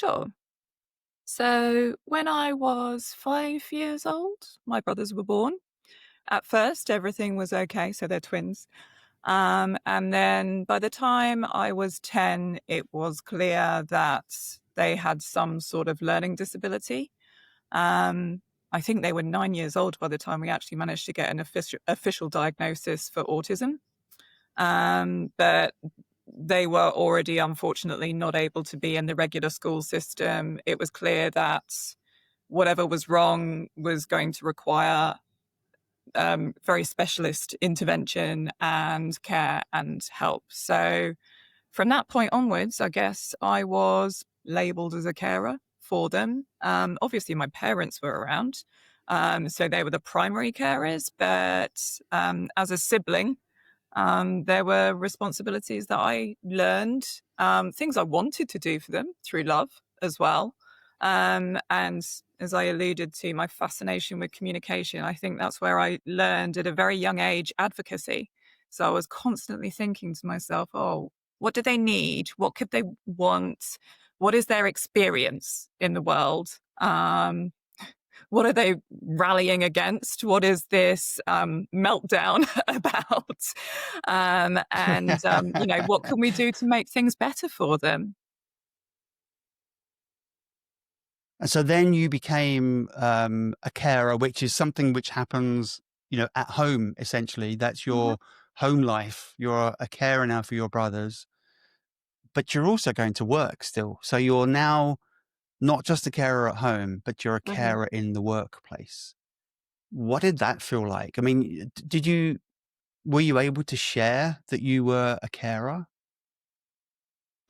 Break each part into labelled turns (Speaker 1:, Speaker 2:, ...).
Speaker 1: Sure. So when I was 5 years old, my brothers were born. At first, everything was okay. So they're twins. And then by the time I was 10, it was clear that they had some sort of learning disability. Um, I think they were 9 years old by the time we actually managed to get an official diagnosis for autism. But they were already, unfortunately, not able to be in the regular school system. It was clear that whatever was wrong was going to require very specialist intervention and care and help. So from that point onwards, I guess I was labeled as a carer for them. Obviously, my parents were around. So they were the primary carers, but as a sibling, there were responsibilities that I learned, things I wanted to do for them through love as well. And as I alluded to, my fascination with communication, I think that's where I learned at a very young age advocacy. So I was constantly thinking to myself, oh, what do they need? What could they want? What is their experience in the world? What are they rallying against? What is this meltdown about? What can we do to make things better for them?
Speaker 2: And so then you became a carer, which is something which happens, at home, essentially. That's
Speaker 1: Mhm,
Speaker 2: your home life. You're a carer now for your brothers, but you're also going to work still. So you're now not just a carer at home, but you're a
Speaker 1: mhm.
Speaker 2: carer in the workplace. What did that feel like? I mean, were you able to share that you were a carer?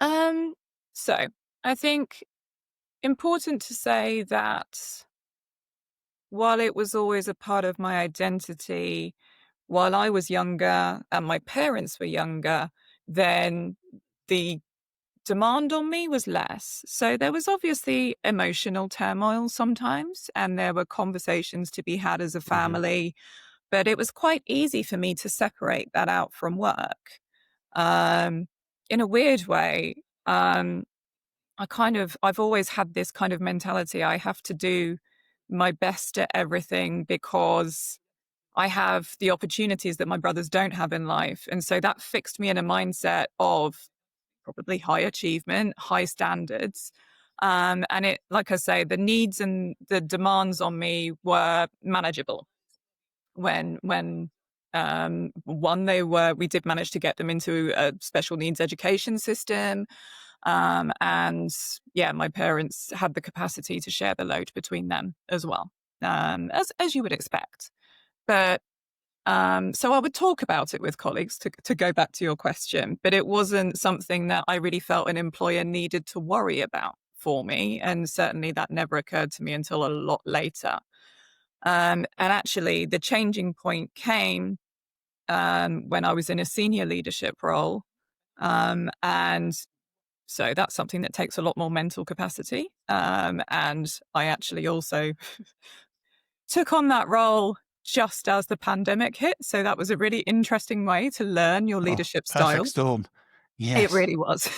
Speaker 1: Um, so I think important to say that while it was always a part of my identity, while I was younger and my parents were younger, then the demand on me was less. So there was obviously emotional turmoil sometimes, and there were conversations to be had as a
Speaker 2: Hmm.
Speaker 1: family, but it was quite easy for me to separate that out from work. Um, in a weird way, I've always had this kind of mentality. I have to do my best at everything because I have the opportunities that my brothers don't have in life. And so that fixed me in a mindset of probably high achievement, high standards. And it, like I say, the needs and the demands on me were manageable. We did manage to get them into a special needs education system. And yeah, my parents had the capacity to share the load between them as well, as you would expect. But so I would talk about it with colleagues to go back to your question, but it wasn't something that I really felt an employer needed to worry about for me. And certainly that never occurred to me until a lot later. And actually, the changing point came when I was in a senior leadership role. And so that's something that takes a lot more mental capacity. And I actually also took on that role just as the pandemic hit. So that was a really interesting way to learn your
Speaker 2: Oh,
Speaker 1: leadership
Speaker 2: perfect
Speaker 1: style.
Speaker 2: storm.
Speaker 1: It
Speaker 2: Yes.
Speaker 1: really was.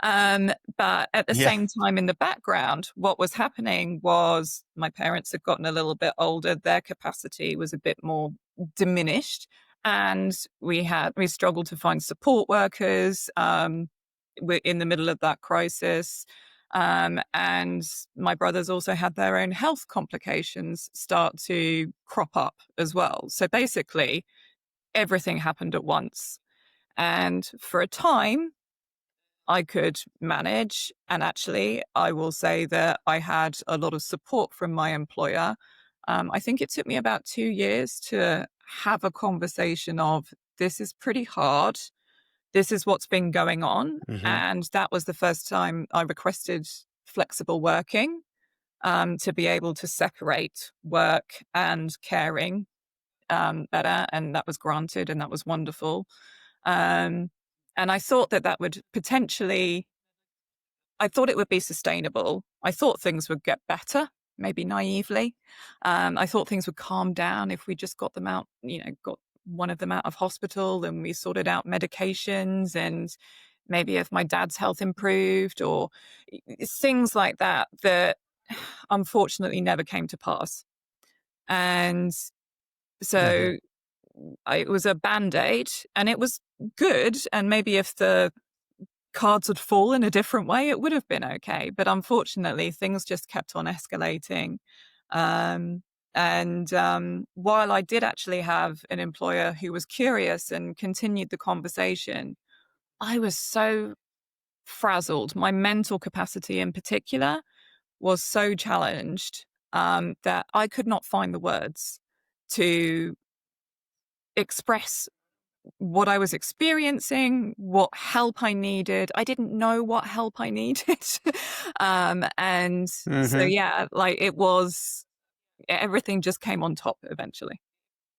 Speaker 1: But at the
Speaker 2: Yeah.
Speaker 1: same time, in the background, what was happening was my parents had gotten a little bit older. Their capacity was a bit more diminished. And we struggled to find support workers. We're in the middle of that crisis. And my brothers also had their own health complications start to crop up as well. So basically, everything happened at once. And for a time, I could manage. And actually, I will say that I had a lot of support from my employer. I think it took me about 2 years to have a conversation of this is pretty hard. This is what's been going on.
Speaker 2: Hmm.
Speaker 1: And that was the first time I requested flexible working to be able to separate work and caring better. And that was granted, and that was wonderful. Um, and I thought that that would potentially, I thought it would be sustainable. I thought things would get better, maybe naively. I thought things would calm down if we just got them out, got one of them out of hospital and we sorted out medications and maybe if my dad's health improved or things like that, that unfortunately never came to pass. And
Speaker 2: Mhm.
Speaker 1: so it was a band-aid and it was good. And maybe if the cards had fallen a different way, it would have been okay. But unfortunately, things just kept on escalating. Um, and while I did actually have an employer who was curious and continued the conversation, I was so frazzled. My mental capacity in particular was so challenged that I could not find the words to express what I was experiencing, what help I needed. I didn't know what help I needed. And so,
Speaker 2: Mhm.
Speaker 1: yeah, like it was, everything just came on top eventually.